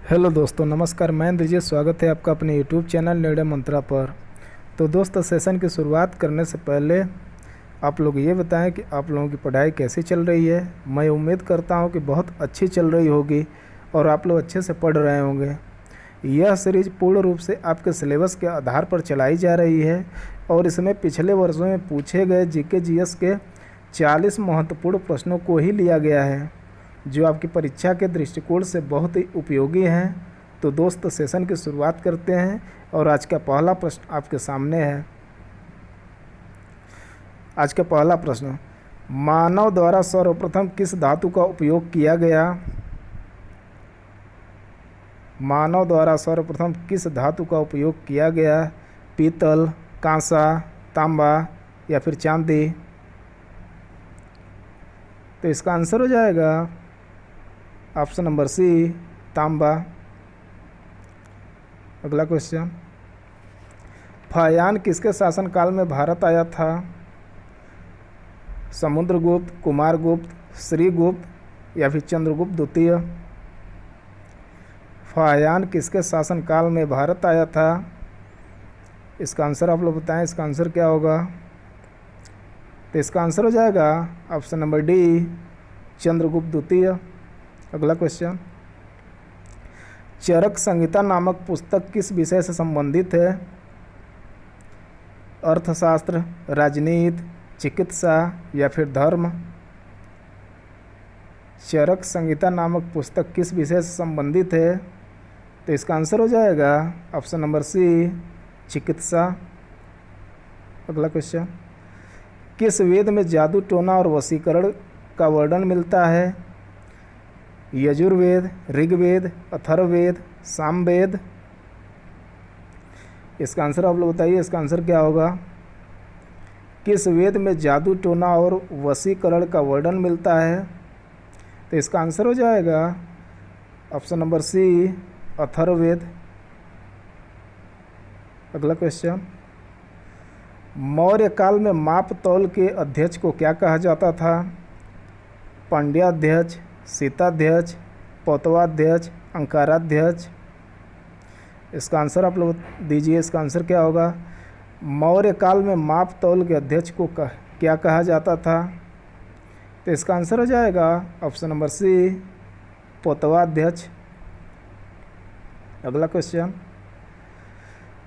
Hello दोस्तों, नमस्कार। मैं इंद्रजीत, स्वागत है आपका अपने यूट्यूब चैनल निर्णय मंत्रा पर। तो दोस्तों, सेशन की शुरुआत करने से पहले आप लोग ये बताएं कि आप लोगों की पढ़ाई कैसी चल रही है। मैं उम्मीद करता हूं कि बहुत अच्छी चल रही होगी और आप लोग अच्छे से पढ़ रहे होंगे। यह सीरीज पूर्ण रूप से आपके सिलेबस के आधार पर चलाई जा रही है और इसमें पिछले वर्षों में पूछे गए जीके जीएस के 40 महत्वपूर्ण प्रश्नों को ही लिया गया है, जो आपकी परीक्षा के दृष्टिकोण से बहुत ही उपयोगी हैं। तो दोस्त, सेशन की शुरुआत करते हैं और आज का पहला प्रश्न आपके सामने है। आज का पहला प्रश्न, मानव द्वारा सर्वप्रथम किस धातु का उपयोग किया गया? मानव द्वारा सर्वप्रथम किस धातु का उपयोग किया गया? पीतल, कांसा, तांबा या फिर चांदी? तो इसका आंसर हो जाएगा ऑप्शन नंबर सी, तांबा। अगला क्वेश्चन, फायान किसके शासनकाल में भारत आया था? समुद्रगुप्त, कुमारगुप्त, श्रीगुप्त या फिर चंद्रगुप्त द्वितीय? फायान किसके शासनकाल में भारत आया था? इसका आंसर आप लोग बताएं, इसका आंसर क्या होगा? तो इसका आंसर हो जाएगा ऑप्शन नंबर डी, चंद्रगुप्त द्वितीय। अगला क्वेश्चन, चरक संहिता नामक पुस्तक किस विषय से संबंधित है? अर्थशास्त्र, राजनीति, चिकित्सा या फिर धर्म? चरक संहिता नामक पुस्तक किस विषय से संबंधित है? तो इसका आंसर हो जाएगा ऑप्शन नंबर सी, चिकित्सा। अगला क्वेश्चन, किस वेद में जादू टोना और वशीकरण का वर्णन मिलता है? यजुर्वेद, ऋग्वेद, अथर्ववेद, सामवेद? इसका आंसर आप लोग बताइए, इसका आंसर क्या होगा? किस वेद में जादू टोना और वशीकरण का वर्णन मिलता है? तो इसका आंसर हो जाएगा ऑप्शन नंबर सी, अथर्ववेद। अगला क्वेश्चन, मौर्य काल में माप तौल के अध्यक्ष को क्या कहा जाता था? पांड्याध्यक्ष, शीताध्यक्ष, पौतवाध्यक्ष, अंकाराध्यक्ष? इसका आंसर आप लोग दीजिए, इसका आंसर क्या होगा? मौर्य काल में माप तौल के अध्यक्ष को क्या कहा जाता था? तो इसका आंसर हो जाएगा ऑप्शन नंबर सी, पौतवाध्यक्ष। अगला क्वेश्चन,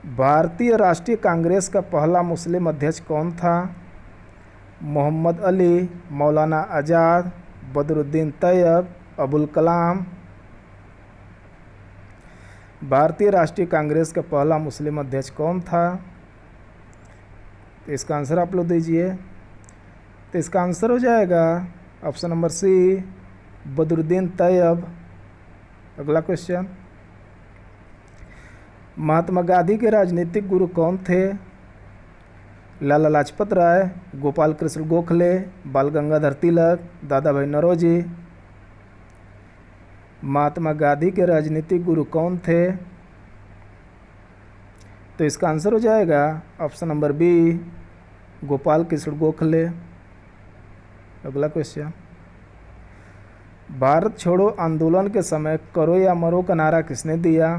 भारतीय राष्ट्रीय कांग्रेस का पहला मुस्लिम अध्यक्ष कौन था? मोहम्मद अली, मौलाना आज़ाद, बदरुद्दीन तैयब, अबुल कलाम? भारतीय राष्ट्रीय कांग्रेस का पहला मुस्लिम अध्यक्ष कौन था? तो इसका आंसर आप लोग दीजिए। तो इसका आंसर हो जाएगा option number C, Badruddin Tayyab. अगला क्वेश्चन, महात्मा गांधी के राजनीतिक गुरु कौन थे? लाला लाजपत राय, गोपाल कृष्ण गोखले, बाल गंगाधर तिलक, दादा भाई नौरोजी? महात्मा गांधी के राजनीतिक गुरु कौन थे? तो इसका आंसर हो जाएगा option number B, Gopal Krishna Gokhale. अगला क्वेश्चन, भारत छोड़ो आंदोलन के समय करो या मरो का नारा किसने दिया?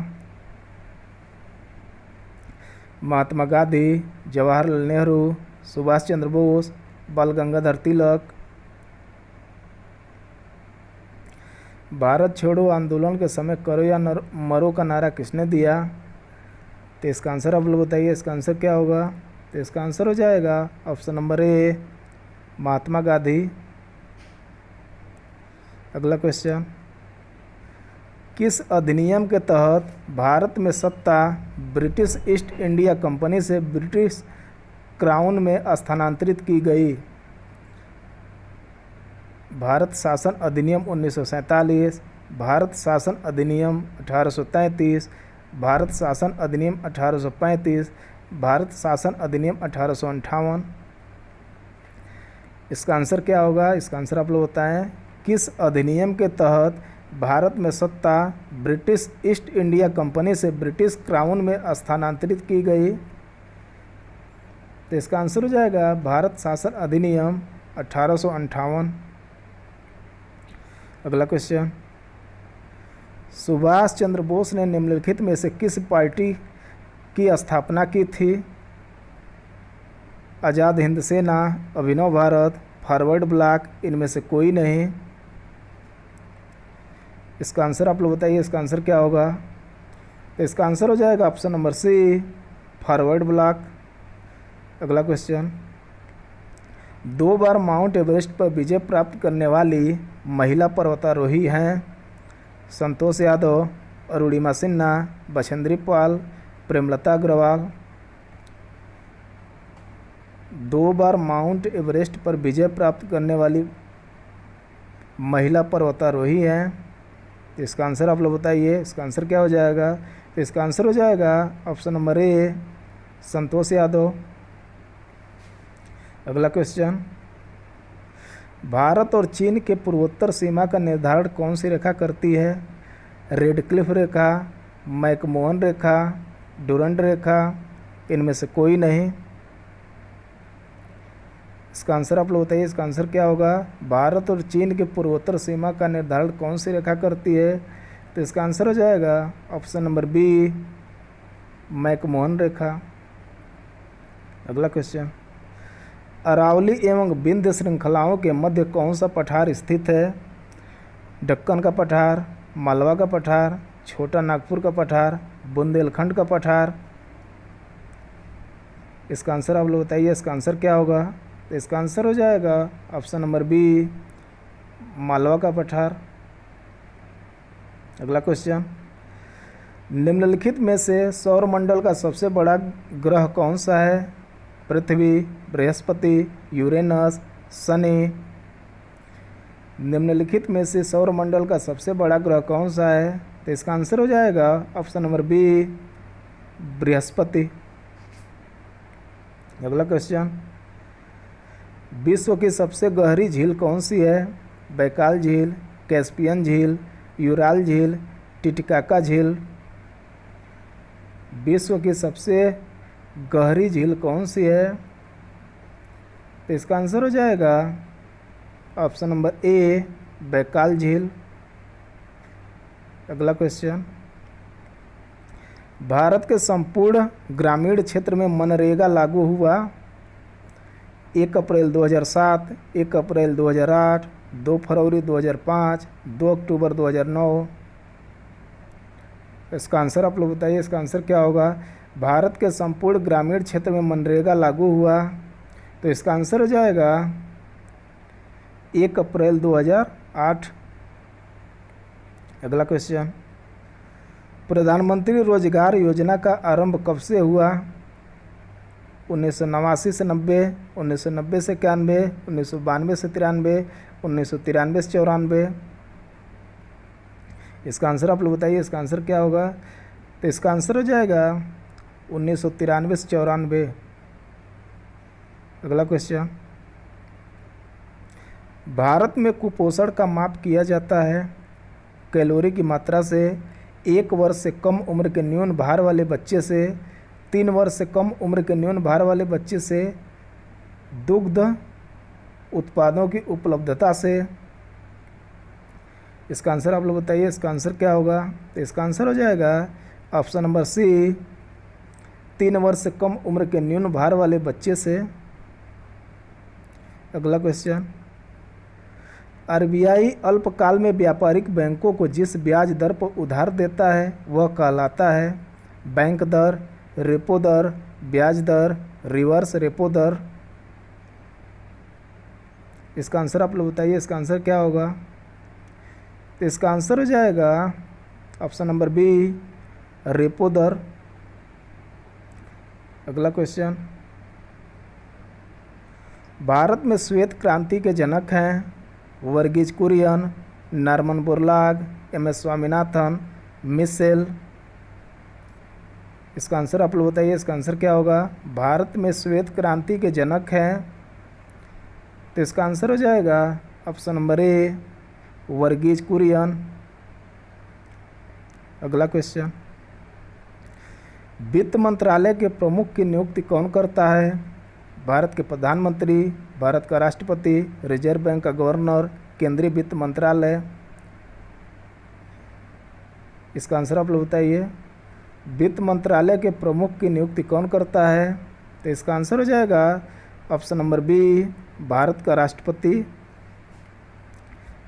महात्मा गांधी, जवाहरलाल नेहरू, सुभाष चंद्र बोस, बाल गंगाधर तिलक? भारत छोड़ो आंदोलन के समय करो या मरो का नारा किसने दिया? तो इसका आंसर आप लोग बताइए, इसका आंसर क्या होगा? तो इसका आंसर हो जाएगा ऑप्शन नंबर ए, महात्मा गांधी। अगला क्वेश्चन, किस अधिनियम के तहत भारत में सत्ता ब्रिटिश ईस्ट इंडिया कंपनी से ब्रिटिश क्राउन में स्थानांतरित की गई? भारत शासन अधिनियम 1947, भारत शासन अधिनियम 1833, भारत शासन अधिनियम 1835, भारत शासन अधिनियम 1858? इसका आंसर क्या होगा? इसका आंसर आप लोग बताएं। किस अधिनियम के तहत भारत में सत्ता ब्रिटिश ईस्ट इंडिया कंपनी से ब्रिटिश क्राउन में स्थानांतरित की गई? तो इसका आंसर हो जाएगा भारत शासन अधिनियम 1858। अगला क्वेश्चन, सुभाष चंद्र बोस ने निम्नलिखित में से किस पार्टी की स्थापना की थी? आज़ाद हिंद सेना, अभिनव भारत, फॉरवर्ड ब्लॉक, इनमें से कोई नहीं। इसका आंसर आप लोग बताइए, इसका आंसर क्या होगा? तो इसका आंसर हो जाएगा option number C, forward block. अगला क्वेश्चन, 2 बार माउंट एवरेस्ट पर विजय प्राप्त करने वाली महिला पर्वतारोही हैं? संतोष यादव, अरुणिमा सिन्हा, बछेंद्री पाल, प्रेमलता अग्रवाल। 2 बार माउंट एवरेस्ट पर विजय प्राप्त करने वाली महिला पर्वतारोही हैं। तो इसका आंसर आप लोग बताइए, इसका आंसर क्या हो जाएगा? तो इसका आंसर हो जाएगा ऑप्शन नंबर ए, संतोष यादव। अगला क्वेश्चन, भारत और चीन के पूर्वोत्तर सीमा का निर्धारण कौन सी रेखा करती है? रेडक्लिफ रेखा, मैकमोहन रेखा, डुरंड रेखा, इनमें से कोई नहीं। इसका आंसर आप लोग बताइए, इसका आंसर क्या होगा? भारत और चीन के पूर्वोत्तर सीमा का निर्धारण कौन सी रेखा करती है? तो इसका आंसर हो जाएगा ऑप्शन नंबर बी, मैकमोहन रेखा। अगला क्वेश्चन, अरावली एवं विंध्य श्रृंखलाओं के मध्य कौन सा पठार स्थित है? दक्कन का पठार, मालवा का पठार, छोटा नागपुर का पठार, बुंदेलखंड का पठार। इसका आंसर आप लोग बताइए, इसका आंसर क्या होगा? तो इसका आंसर हो जाएगा ऑप्शन नंबर बी, मालवा का पठार। अगला क्वेश्चन, निम्नलिखित में से सौरमंडल का सबसे बड़ा ग्रह कौन सा है? पृथ्वी, बृहस्पति, यूरेनस, शनि। निम्नलिखित में से सौरमंडल का सबसे बड़ा ग्रह कौन सा है? तो इसका आंसर हो जाएगा ऑप्शन नंबर बी, बृहस्पति। अगला क्वेश्चन, विश्व की सबसे गहरी झील कौन सी है? बैकाल झील, कैस्पियन झील, यूराल झील, टिटिकाका झील। विश्व की सबसे गहरी झील कौन सी है? तो इसका आंसर हो जाएगा ऑप्शन नंबर ए, बैकाल झील। अगला क्वेश्चन, भारत के संपूर्ण ग्रामीण क्षेत्र में मनरेगा लागू हुआ? 1 अप्रैल 2007, 1 अप्रैल 2008, 2 फरवरी 2005, 2 अक्टूबर 2009। इसका आंसर आप लोग बताइए, इसका आंसर क्या होगा? भारत के संपूर्ण ग्रामीण क्षेत्र में मनरेगा लागू हुआ, तो इसका आंसर हो जाएगा 1 अप्रैल 2008। अगला क्वेश्चन, प्रधानमंत्री रोजगार योजना का आरंभ कब से हुआ? 1989 से 90, 1990 से 91, 1992 से 93, 1993 से 94। इसका आंसर आप लोग बताइए, इसका आंसर क्या होगा? तो इसका आंसर हो जाएगा 1993 से 94। अगला क्वेश्चन, भारत में कुपोषण का माप किया जाता है कैलोरी की मात्रा से 1 वर्ष से कम उम्र के न्यून भार वाले बच्चे से, 3 वर्ष से कम उम्र के न्यून भार वाले बच्चे से, दुग्ध उत्पादों की उपलब्धता से। इसका आंसर आप लोग बताइए, इसका आंसर क्या होगा? तो इसका आंसर हो जाएगा ऑप्शन नंबर सी, 3 वर्ष से कम उम्र के न्यून भार वाले बच्चे से। अगला क्वेश्चन, आरबीआई अल्पकाल में व्यापारिक बैंकों को जिस ब्याज दर पर उधार देता है वह कहलाता है? बैंक दर, रेपो दर, ब्याज दर, रिवर्स रेपो दर। इसका आंसर आप लोग बताइए, इसका आंसर क्या होगा? तो इसका आंसर हो जाएगा ऑप्शन नंबर बी, रेपो दर। अगला क्वेश्चन, भारत में श्वेत क्रांति के जनक हैं Verghese Kurien, Norman Borlaug, M S Swaminathan, Michel. इसका आंसर आप लोग बताइए, इसका आंसर क्या होगा? भारत में श्वेत क्रांति के जनक हैं, तो इसका आंसर हो जाएगा option number A, Verghese Kurien. अगला क्वेश्चन, वित्त मंत्रालय के प्रमुख की नियुक्ति कौन करता है? भारत के प्रधानमंत्री, भारत का राष्ट्रपति, रिजर्व बैंक का गवर्नर, केंद्रीय वित्त मंत्रालय। इसका आंसर आप लोग बताइए। वित्त मंत्रालय के प्रमुख की नियुक्ति कौन करता है? तो इसका आंसर हो जाएगा ऑप्शन नंबर बी, भारत का राष्ट्रपति।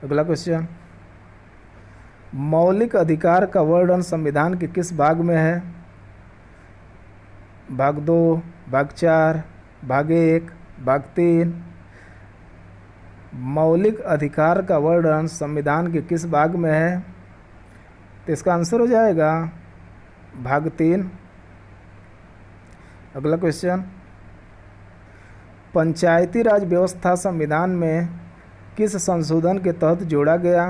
अगला क्वेश्चन, मौलिक अधिकार का वर्णन संविधान के किस भाग में है? भाग 2, भाग 4, भाग 1, भाग 3। मौलिक अधिकार का वर्णन संविधान के किस भाग में है? तो इसका आंसर हो जाएगा भाग 3। अगला क्वेश्चन, पंचायती राज व्यवस्था संविधान में किस संशोधन के तहत जोड़ा गया?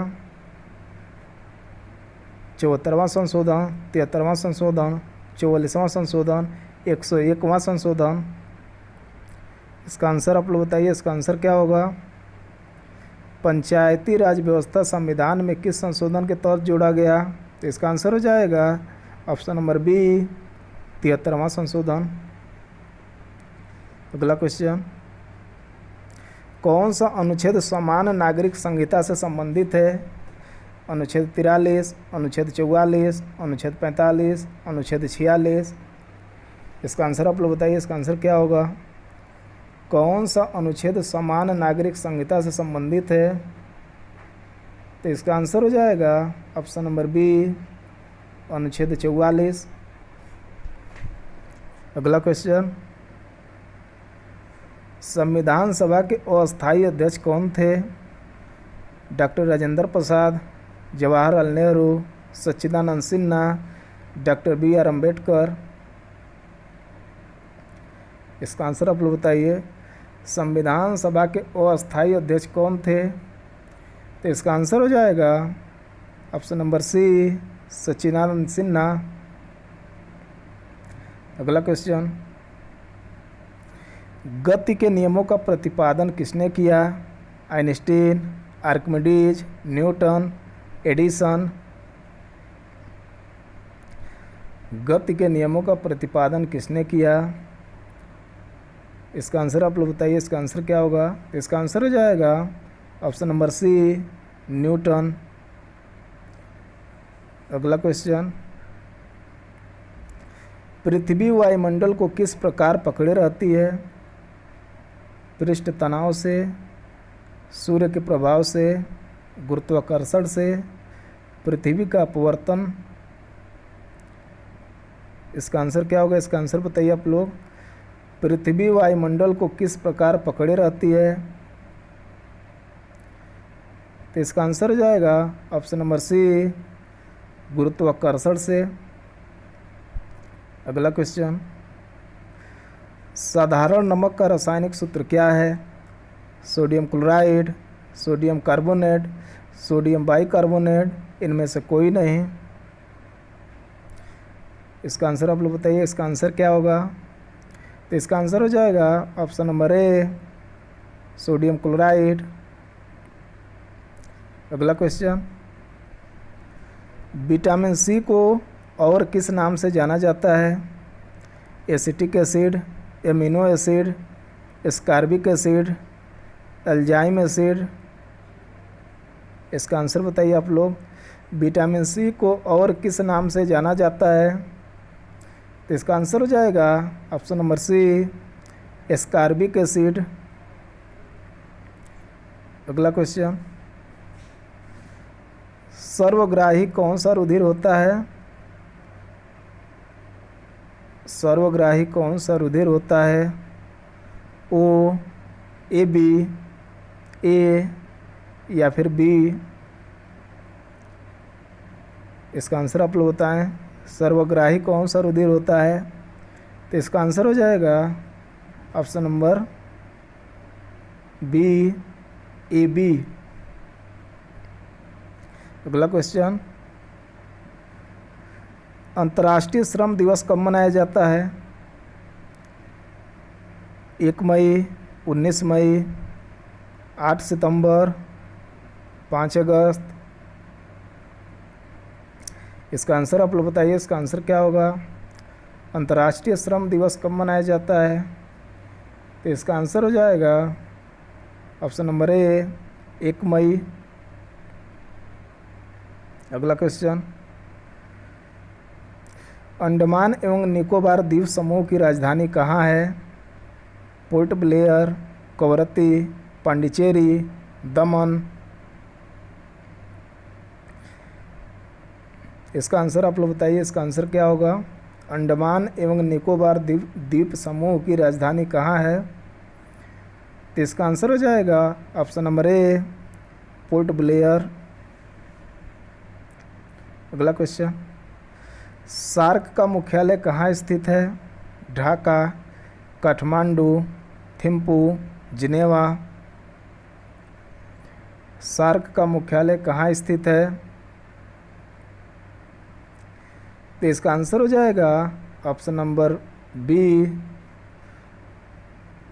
74वां संशोधन, 73वां संशोधन, 44वां संशोधन, 101वां संशोधन। इसका आंसर आप लोग बताइए। इसका आंसर क्या होगा? पंचायती राज व्यवस्था संविधान में किस संशोधन के तहत जोड़ा गया? तो इसका आंसर हो जाएगा ऑप्शन नंबर बी, 73वां संशोधन। अगला क्वेश्चन, कौन सा अनुच्छेद समान नागरिक संहिता से संबंधित है? अनुच्छेद 43, अनुच्छेद 44, अनुच्छेद 45, अनुच्छेद 46। इसका आंसर आप लोग बताइए। इसका आंसर क्या होगा? कौन सा अनुच्छेद समान नागरिक संहिता से संबंधित है? तो इसका आंसर हो जाएगा ऑप्शन नंबर बी, अनुच्छेद 44। अगला क्वेश्चन, संविधान सभा के अस्थायी अध्यक्ष कौन थे? डॉक्टर राजेंद्र प्रसाद, जवाहरलाल नेहरू, सच्चिदानंद सिन्हा, डॉक्टर बी.आर. अम्बेडकर। इसका आंसर आप लोग बताइए। संविधान सभा के अस्थायी अध्यक्ष कौन थे? तो इसका आंसर हो जाएगा ऑप्शन नंबर सी, सच्चिदानंद सिन्हा। अगला क्वेश्चन, गति के नियमों का प्रतिपादन किसने किया? Einstein, Archimedes, Newton, Edison. गति के नियमों का प्रतिपादन किसने किया? इसका आंसर आप लोग बताइए। इसका आंसर क्या होगा? इसका आंसर हो जाएगा ऑप्शन नंबर सी, न्यूटन। अगला क्वेश्चन, पृथ्वी वायुमंडल को किस प्रकार पकड़े रहती है? पृष्ठ तनाव से, सूर्य के प्रभाव से, गुरुत्वाकर्षण से, पृथ्वी का अपवर्तन। इसका आंसर क्या होगा? इसका आंसर बताइए आप लोग। पृथ्वी वायुमंडल को किस प्रकार पकड़े रहती है? तो इसका आंसर हो जाएगा ऑप्शन नंबर सी, गुरुत्वाकर्षण से। अगला क्वेश्चन, साधारण नमक का रासायनिक सूत्र क्या है? Sodium chloride, sodium carbonate, sodium bicarbonate, इनमें से कोई नहीं। इसका आंसर आप लोग बताइए। इसका आंसर क्या होगा? तो इसका आंसर हो जाएगा ऑप्शन नंबर ए, सोडियम क्लोराइड। अगला क्वेश्चन, विटामिन सी को और किस नाम से जाना जाता है? Acetic acid, amino acid, ascorbic acid, एल्जाइम acid. इसका आंसर बताइए आप लोग। विटामिन सी को और किस नाम से जाना जाता है? तो इसका आंसर हो जाएगा option number C, ascorbic acid. अगला क्वेश्चन, सर्वग्राही कौन सा रुधिर होता है? सर्वग्राही कौन सा रुधिर होता है? ओ, ए बी, ए या फिर बी? इसका आंसर आप लोग बताएं। सर्वग्राही कौन सा रुधिर होता है? तो इसका आंसर हो जाएगा option number B, A B. अगला क्वेश्चन, अंतर्राष्ट्रीय श्रम दिवस कब मनाया जाता है? 1 मई, 19 मई, 8 सितंबर, 5 अगस्त। इसका आंसर आप लोग बताइए। इसका आंसर क्या होगा? अंतर्राष्ट्रीय श्रम दिवस कब मनाया जाता है? तो इसका आंसर हो जाएगा ऑप्शन नंबर ए, 1 मई। अगला क्वेश्चन, अंडमान एवं निकोबार द्वीप समूह की राजधानी कहाँ है? पोर्ट ब्लेयर, कवरत्ती, पांडिचेरी, दमन। इसका आंसर आप लोग बताइए, इसका आंसर क्या होगा? अंडमान एवं निकोबार द्वीप समूह की राजधानी कहाँ है? तो इसका आंसर हो जाएगा ऑप्शन नंबर ए, पोर्ट ब्लेयर। अगला क्वेश्चन, सार्क का मुख्यालय कहाँ स्थित है? ढाका, काठमांडू, थिम्पू, जिनेवा। सार्क का मुख्यालय कहाँ स्थित है? तो इसका आंसर हो जाएगा ऑप्शन नंबर बी,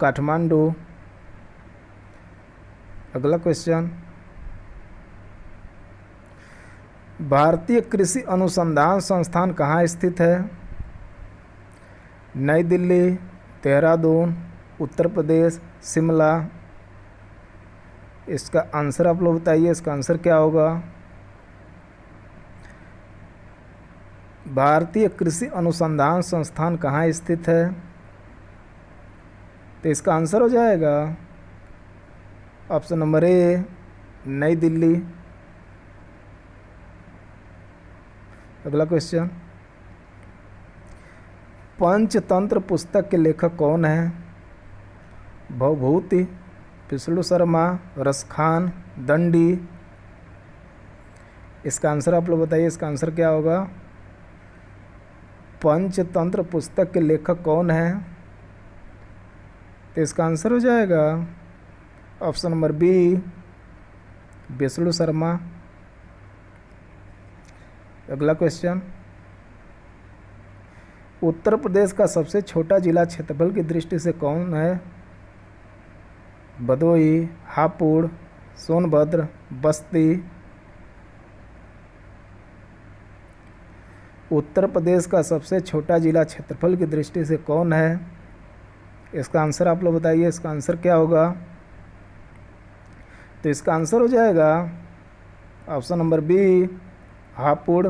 काठमांडू। अगला क्वेश्चन, भारतीय कृषि अनुसंधान संस्थान कहाँ स्थित है? नई दिल्ली, देहरादून, उत्तर प्रदेश, शिमला। इसका आंसर आप लोग बताइए, इसका आंसर क्या होगा? भारतीय कृषि अनुसंधान संस्थान कहाँ स्थित है? तो इसका आंसर हो जाएगा ऑप्शन नंबर ए, नई दिल्ली। अगला क्वेश्चन, पंचतंत्र पुस्तक के लेखक कौन है? भवभूति, विष्णु शर्मा, रसखान, दंडी। इसका आंसर आप लोग बताइए, इसका आंसर क्या होगा? पंचतंत्र पुस्तक के लेखक कौन है? तो इसका आंसर हो जाएगा option number B, Vishnu Sharma. अगला क्वेश्चन, उत्तर प्रदेश का सबसे छोटा जिला क्षेत्रफल की दृष्टि से कौन है? भदोही, हापुड़, सोनभद्र, बस्ती। उत्तर प्रदेश का सबसे छोटा जिला क्षेत्रफल की दृष्टि से कौन है? इसका आंसर आप लोग बताइए, इसका आंसर क्या होगा? तो इसका आंसर हो जाएगा ऑप्शन नंबर बी, हापुड़।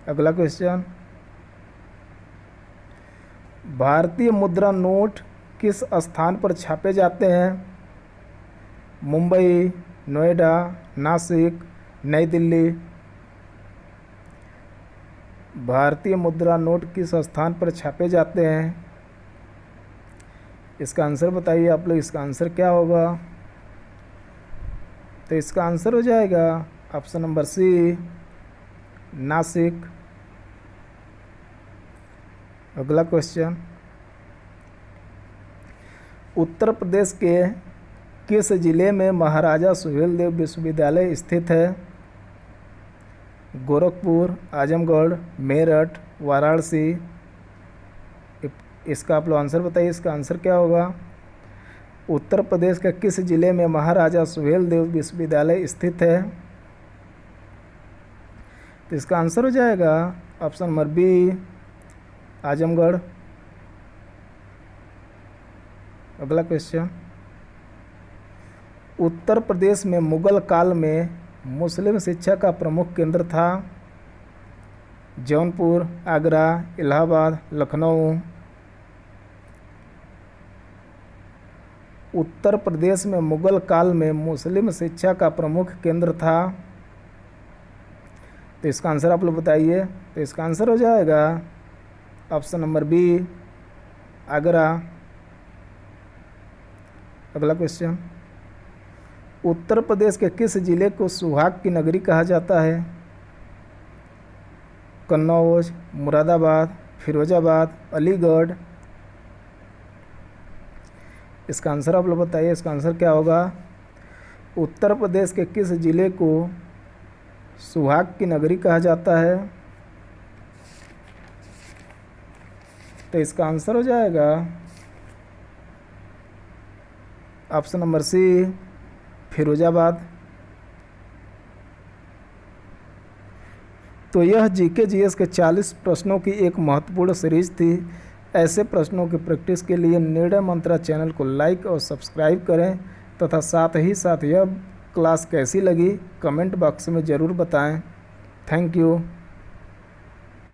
अगला क्वेश्चन, भारतीय मुद्रा नोट किस स्थान पर छापे जाते हैं? मुंबई, नोएडा, नासिक, नई दिल्ली। भारतीय मुद्रा नोट किस स्थान पर छापे जाते हैं? इसका आंसर बताइए आप लोग, इसका आंसर क्या होगा? तो इसका आंसर हो जाएगा ऑप्शन नंबर सी, नासिक। अगला क्वेश्चन, उत्तर प्रदेश के किस जिले में महाराजा सुहेलदेव विश्वविद्यालय स्थित है? गोरखपुर, आजमगढ़, मेरठ, वाराणसी। इसका आप लोग आंसर बताइए, इसका आंसर क्या होगा? उत्तर प्रदेश के किस जिले में महाराजा सुहेलदेव विश्वविद्यालय स्थित है? तो इसका आंसर हो जाएगा ऑप्शन नंबर बी, आजमगढ़। अगला क्वेश्चन, उत्तर प्रदेश में मुगल काल में मुस्लिम शिक्षा का प्रमुख केंद्र था? जौनपुर, आगरा, इलाहाबाद, लखनऊ। उत्तर प्रदेश में मुगल काल में मुस्लिम शिक्षा का प्रमुख केंद्र था? तो इसका आंसर आप लोग बताइए। तो इसका आंसर हो जाएगा ऑप्शन नंबर बी, आगरा। अगला क्वेश्चन, उत्तर प्रदेश के किस जिले को सुहाग की नगरी कहा जाता है? कन्नौज, मुरादाबाद, फिरोजाबाद, अलीगढ़। इसका आंसर आप लोग बताइए, इसका आंसर क्या होगा? उत्तर प्रदेश के किस जिले को सुहाग की नगरी कहा जाता है? तो इसका आंसर हो जाएगा ऑप्शन नंबर सी, फिरोजाबाद। तो यह जीके जीएस के 40 प्रश्नों की एक महत्वपूर्ण सीरीज थी। ऐसे प्रश्नों की प्रैक्टिस के लिए निर्णय मंत्रा चैनल को लाइक और सब्सक्राइब करें तथा साथ ही साथ यह क्लास कैसी लगी कमेंट बॉक्स में ज़रूर बताएं। Thank you.